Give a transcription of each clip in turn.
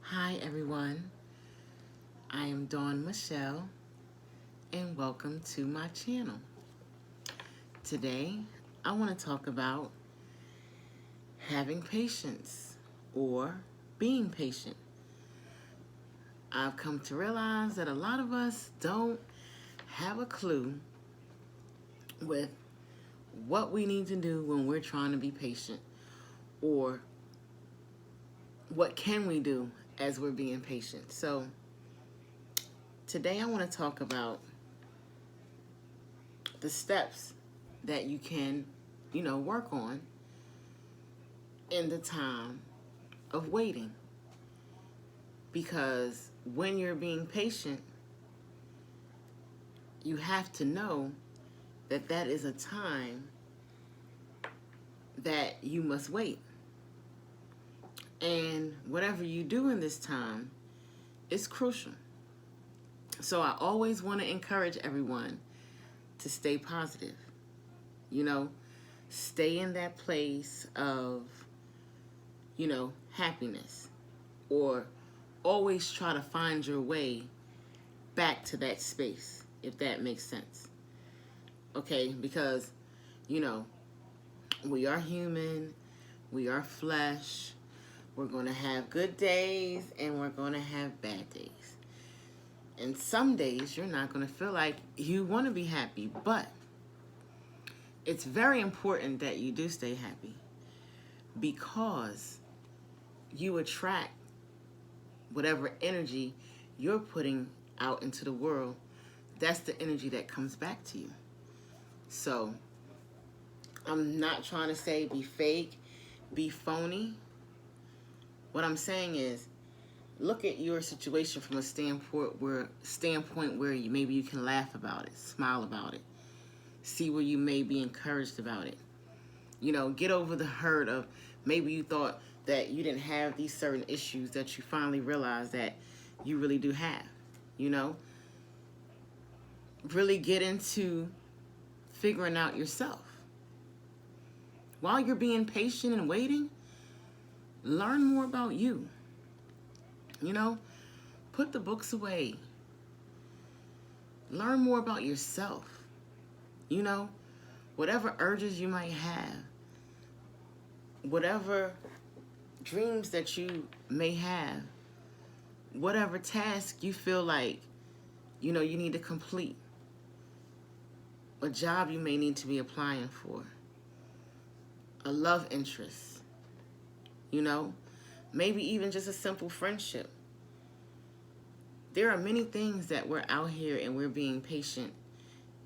Hi everyone, I am Dawn Michelle and welcome to my channel. Today I want to talk about having patience or being patient. I've come to realize that a lot of us don't have a clue with what we need to do when we're trying to be patient, or what can we do as we're being patient. So today I want to talk about the steps that you can, work on in the time of waiting. Because when you're being patient, you have to know that that is a time that you must wait. And whatever you do in this time is crucial. So I always want to encourage everyone to stay positive. Stay in that place of, happiness, or always try to find your way back to that space, if that makes sense. Okay, because, we are human, we are flesh, we're going to have good days and we're going to have bad days. And some days you're not going to feel like you want to be happy, but it's very important that you do stay happy, because you attract whatever energy you're putting out into the world. That's the energy that comes back to you. So I'm not trying to say be fake, be phony. What I'm saying is, look at your situation from a standpoint where maybe you can laugh about it, smile about it, see where you may be encouraged about it. Get over the hurt of maybe you thought that you didn't have these certain issues that you finally realized that you really do have. Really get into figuring out yourself. While you're being patient and waiting, learn more about you. Put the books away. Learn more about yourself. Whatever urges you might have, whatever dreams that you may have, whatever task you feel like, you need to complete, a job you may need to be applying for, a love interest, maybe even just a simple friendship. There are many things that we're out here and we're being patient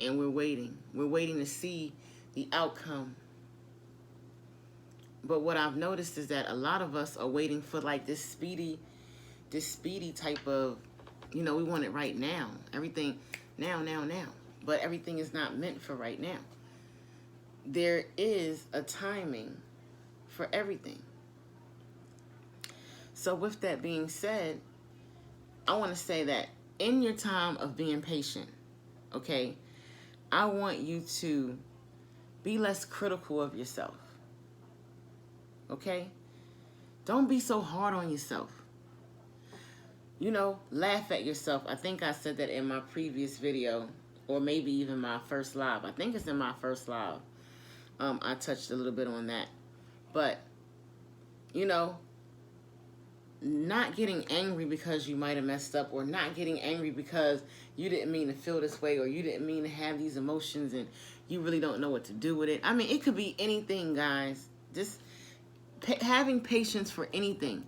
and we're waiting. We're waiting to see the outcome. But what I've noticed is that a lot of us are waiting for like this speedy type of, we want it right now. Everything now. But everything is not meant for right now. There is a timing for everything. So with that being said, I want to say that in your time of being patient, okay, I want you to be less critical of yourself. Okay? Don't be so hard on yourself. Laugh at yourself. I think I said that in my previous video, or maybe even my first live. I think it's in my first live. I touched a little bit on that. But, not getting angry because you might have messed up, or not getting angry because you didn't mean to feel this way, or you didn't mean to have these emotions and you really don't know what to do with it. I mean, it could be anything, guys. Just having patience for anything.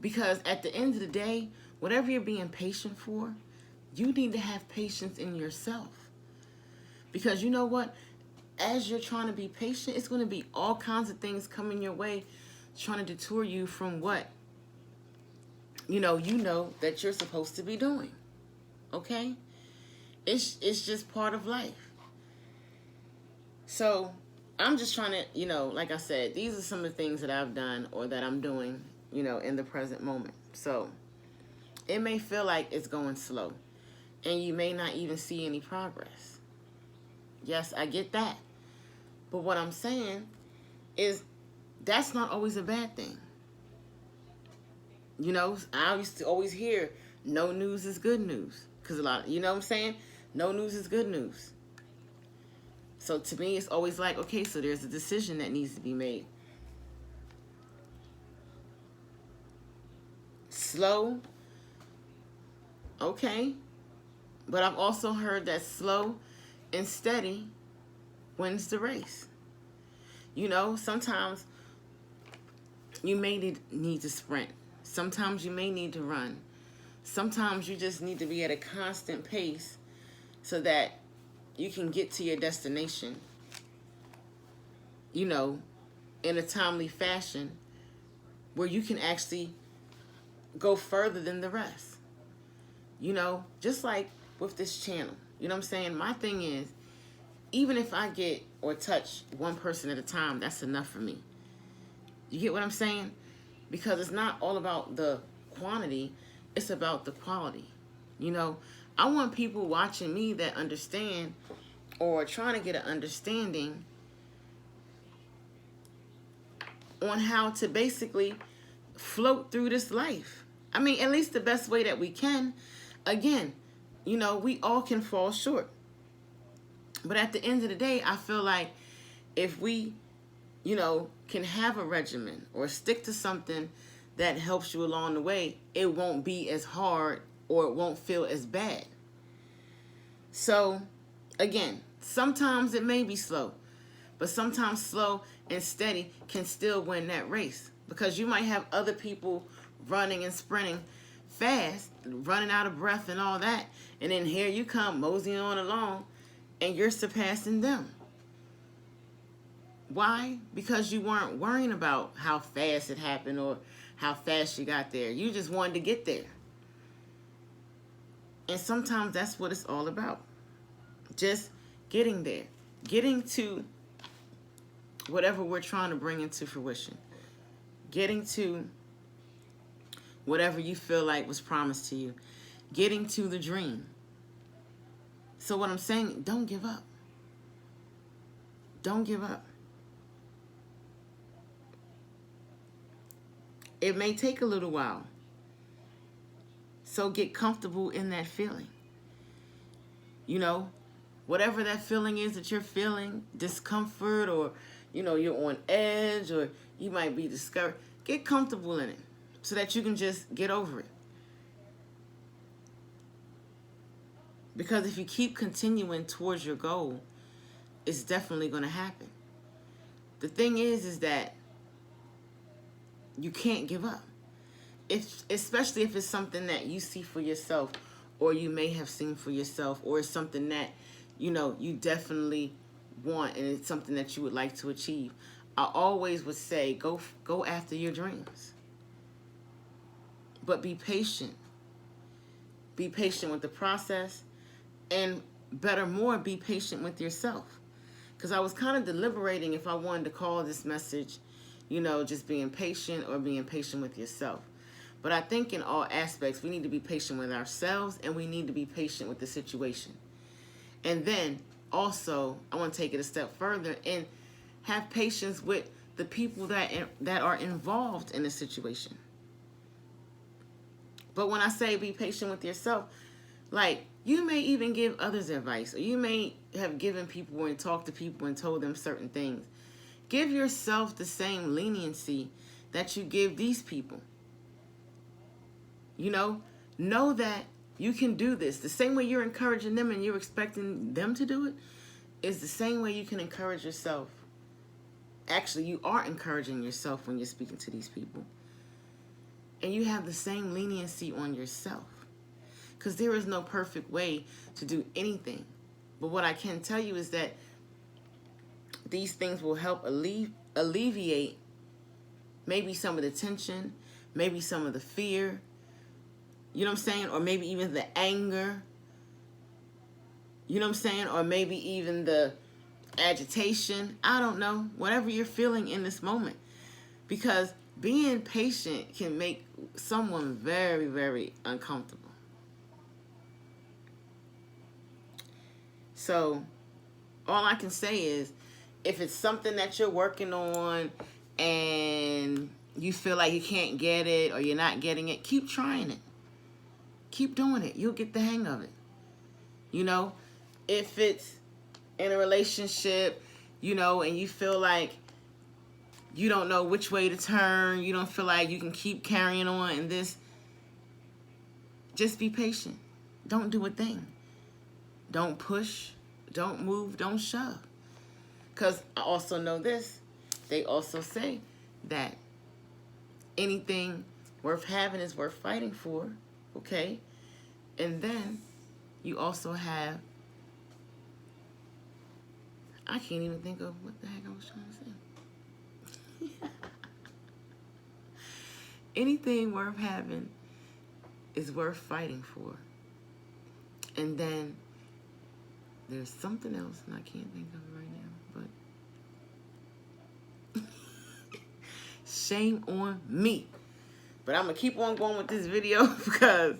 Because at the end of the day, whatever you're being patient for, you need to have patience in yourself. Because you know what? As you're trying to be patient, it's going to be all kinds of things coming your way trying to detour you from what you know that you're supposed to be doing. Okay? It's just part of life. So I'm just trying to, like I said, these are some of the things that I've done or that I'm doing, in the present moment. So it may feel like it's going slow and you may not even see any progress. Yes, I get that. But what I'm saying is that's not always a bad thing. You know, I used to always hear, no news is good news. Because a lot, you know what I'm saying? No news is good news. So to me, it's always like, okay, so there's a decision that needs to be made. Slow, okay. But I've also heard that slow and steady wins the race. You know, sometimes you may need to sprint. Sometimes you may need to run. Sometimes you just need to be at a constant pace so that you can get to your destination, you know, in a timely fashion where you can actually go further than the rest. You know, just like with this channel, you know what I'm saying? My thing is, even if I get or touch one person at a time, that's enough for me. You get what I'm saying? Because it's not all about the quantity, it's about the quality. You know, I want people watching me that understand or trying to get an understanding on how to basically float through this life. I mean, at least the best way that we can. Again, you know, we all can fall short. But at the end of the day, I feel like if we, you know, can have a regimen or stick to something that helps you along the way, it won't be as hard or it won't feel as bad. So, again, sometimes it may be slow, but sometimes slow and steady can still win that race, because you might have other people running and sprinting fast, running out of breath and all that, and then here you come moseying on along and you're surpassing them. Why? Because you weren't worrying about how fast it happened or how fast you got there. You just wanted to get there. And sometimes that's what it's all about. Just getting there. Getting to whatever we're trying to bring into fruition. Getting to whatever you feel like was promised to you. Getting to the dream. So what I'm saying, don't give up. Don't give up. It may take a little while. So get comfortable in that feeling. You know, whatever that feeling is that you're feeling, discomfort, or, you know, you're on edge, or you might be discouraged, get comfortable in it so that you can just get over it. Because if you keep continuing towards your goal, it's definitely going to happen. The thing is that you can't give up. Especially if it's something that you see for yourself, or you may have seen for yourself, or it's something that, you know, you definitely want and it's something that you would like to achieve. I always would say, go after your dreams. But be patient. Be patient with the process, and better more, be patient with yourself. Because I was kind of deliberating if I wanted to call this message, you know, just being patient or being patient with yourself. But I think in all aspects, we need to be patient with ourselves, and we need to be patient with the situation. And then also, I want to take it a step further and have patience with the people that are involved in the situation. But when I say be patient with yourself, like, you may even give others advice, or you may have given people and talked to people and told them certain things. Give yourself the same leniency that you give these people. You know that you can do this. The same way you're encouraging them and you're expecting them to do it is the same way you can encourage yourself. Actually, you are encouraging yourself when you're speaking to these people. And you have the same leniency on yourself. Because there is no perfect way to do anything. But what I can tell you is that these things will help alleviate maybe some of the tension, maybe some of the fear, you know what I'm saying? Or maybe even the anger, you know what I'm saying? Or maybe even the agitation. I don't know. Whatever you're feeling in this moment. Because being patient can make someone very, very uncomfortable. So all I can say is, if it's something that you're working on and you feel like you can't get it or you're not getting it, keep trying it. Keep doing it. You'll get the hang of it. You know, if it's in a relationship, you know, and you feel like you don't know which way to turn, you don't feel like you can keep carrying on in this, just be patient. Don't do a thing. Don't push, don't move, don't shove. Because I also know this. They also say that anything worth having is worth fighting for, okay? And then you also have, I can't even think of what the heck I was trying to say. Anything worth having is worth fighting for. And then there's something else, and I can't think of it right now, but shame on me. But I'm going to keep on going with this video because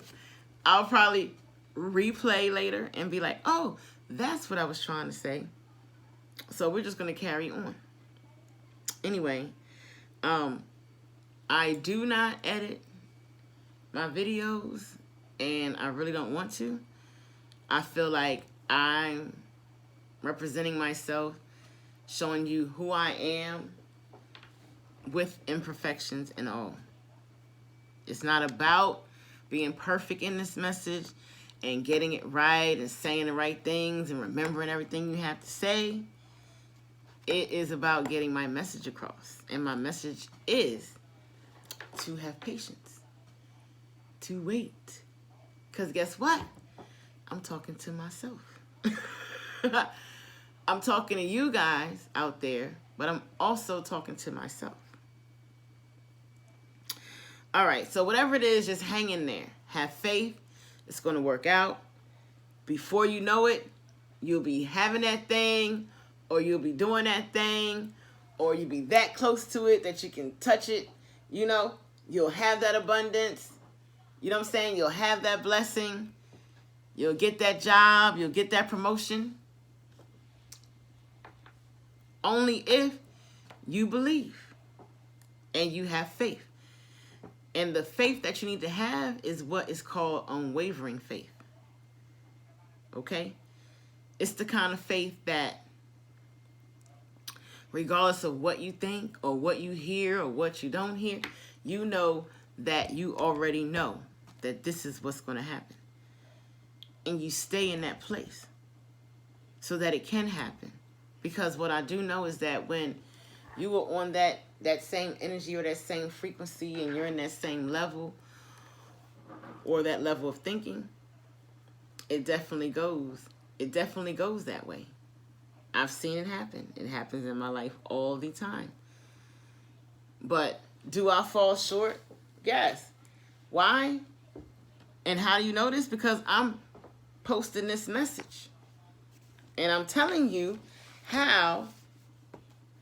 I'll probably replay later and be like, oh, that's what I was trying to say. So we're just going to carry on. Anyway, I do not edit my videos, and I really don't want to. I feel like I'm representing myself, showing you who I am with imperfections and all. It's not about being perfect in this message and getting it right and saying the right things and remembering everything you have to say. It is about getting my message across. And my message is to have patience, to wait. Because guess what? I'm talking to myself. I'm talking to you guys out there, but I'm also talking to myself. All right, so whatever it is, just hang in there. Have faith. It's going to work out. Before you know it, you'll be having that thing, or you'll be doing that thing, or you'll be that close to it that you can touch it. You know, you'll have that abundance. You know what I'm saying? You'll have that blessing. You'll get that job. You'll get that promotion. Only if you believe and you have faith. And the faith that you need to have is what is called unwavering faith. Okay? It's the kind of faith that regardless of what you think or what you hear or what you don't hear, you know that you already know that this is what's going to happen. And you stay in that place so that it can happen. Because what I do know is that when you are on that same energy or that same frequency and you're in that same level or that level of thinking, it definitely goes that way. I've seen it happen. It happens in my life all the time. But do I fall short? Yes. Why? And how do you know this? Because I'm posting this message. And I'm telling you how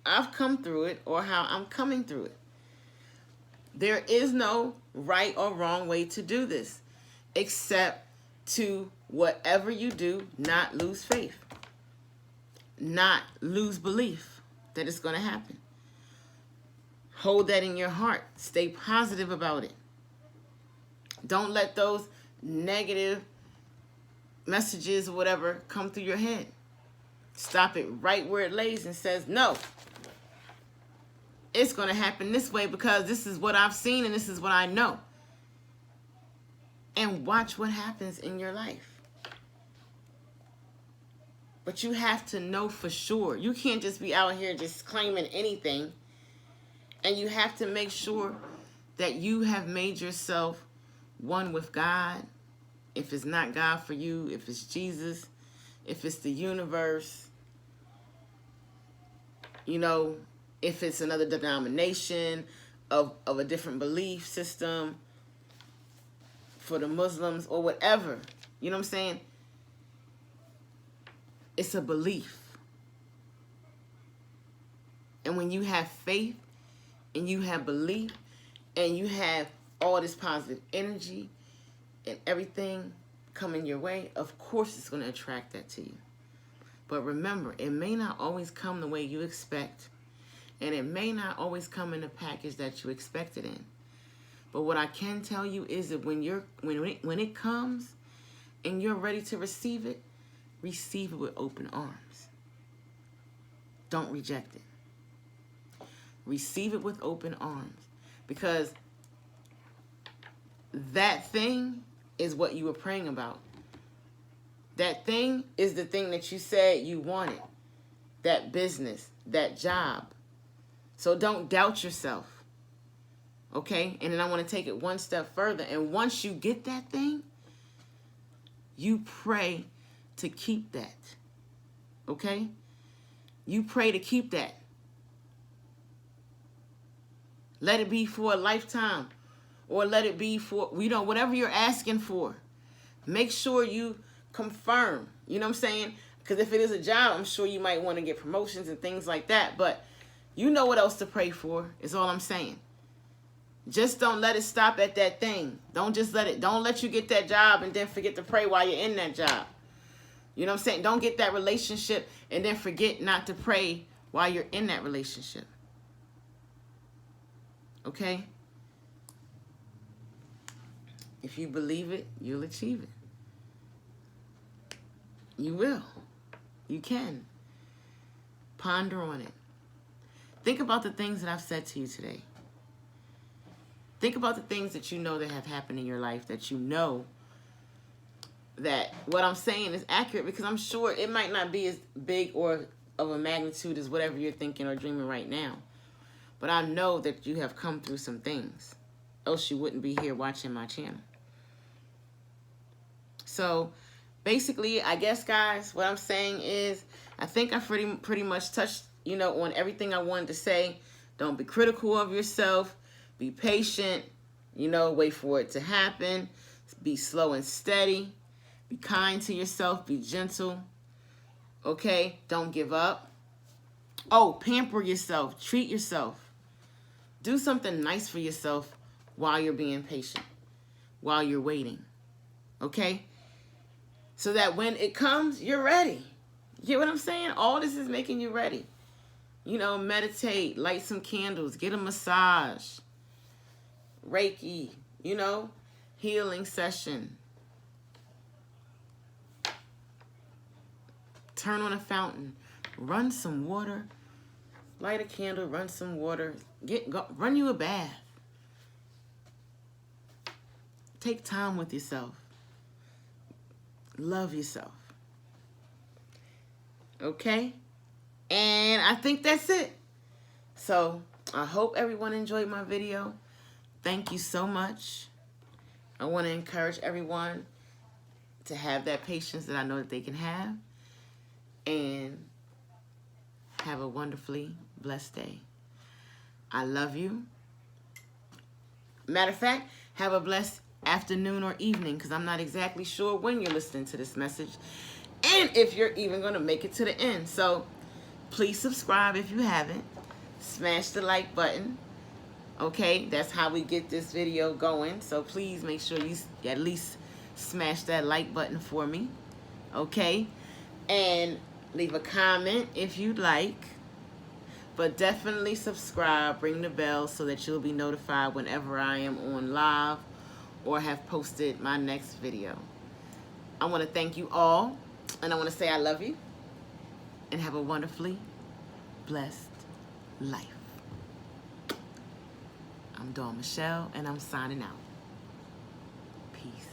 I've come through it or how I'm coming through it. There is no right or wrong way to do this, except to whatever you do, not lose faith, not lose belief that it's going to happen. Hold that in your heart. Stay positive about it. Don't let those negative messages or whatever come through your head. Stop it right where it lays and says, no, it's going to happen this way because this is what I've seen and this is what I know. And watch what happens in your life. But you have to know for sure. You can't just be out here just claiming anything. And you have to make sure that you have made yourself one with God. If it's not God for you, if it's Jesus, if it's the universe, you know, if it's another denomination of a different belief system for the Muslims or whatever. You know what I'm saying? It's a belief. And when you have faith and you have belief and you have all this positive energy and everything coming your way, of course it's going to attract that to you. But remember, it may not always come the way you expect. And it may not always come in the package that you expect it in. But what I can tell you is that when it comes and you're ready to receive it with open arms. Don't reject it. Receive it with open arms, because that thing is what you were praying about. That thing is the thing that you said you wanted. That business, that job. So don't doubt yourself. Okay? And then I want to take it one step further. And once you get that thing, you pray to keep that. Okay? You pray to keep that. Let it be for a lifetime, or let it be for, whatever you're asking for. Make sure you confirm. You know what I'm saying? Because if it is a job, I'm sure you might want to get promotions and things like that. But you know what else to pray for, is all I'm saying. Just don't let it stop at that thing. Don't let you get that job and then forget to pray while you're in that job. You know what I'm saying? Don't get that relationship and then forget not to pray while you're in that relationship. Okay? If you believe it, you'll achieve it. You will. You can. Ponder on it. Think about the things that I've said to you today. Think about the things that you know that have happened in your life, that you know that what I'm saying is accurate, because I'm sure it might not be as big or of a magnitude as whatever you're thinking or dreaming right now. But I know that you have come through some things, else you wouldn't be here watching my channel. So basically, I guess, guys, what I'm saying is, I think I pretty much touched, on everything I wanted to say. Don't be critical of yourself. Be patient. Wait for it to happen. Be slow and steady. Be kind to yourself. Be gentle. Okay? Don't give up. Oh, pamper yourself. Treat yourself. Do something nice for yourself while you're being patient, while you're waiting. Okay? So that when it comes, you're ready. You get what I'm saying? All this is making you ready. Meditate, light some candles, get a massage, Reiki, healing session. Turn on a fountain, run some water, light a candle, run some water, run you a bath. Take time with yourself. Love yourself. Okay? And I think that's it. So I hope everyone enjoyed my video. Thank you so much. I want to encourage everyone to have that patience that I know that they can have. And have a wonderfully blessed day. I love you. Matter of fact, have a blessed afternoon or evening, because I'm not exactly sure when you're listening to this message and if you're even going to make it to the end. So please subscribe if you haven't. Smash the like button. Okay, that's how we get this video going. So please make sure you at least smash that like button for me. Okay, and leave a comment if you'd like. But definitely subscribe, ring the bell so that you'll be notified whenever I am on live or have posted my next video. I want to thank you all, and I want to say I love you, and have a wonderfully blessed life. I'm Dawn Michelle, and I'm signing out. Peace.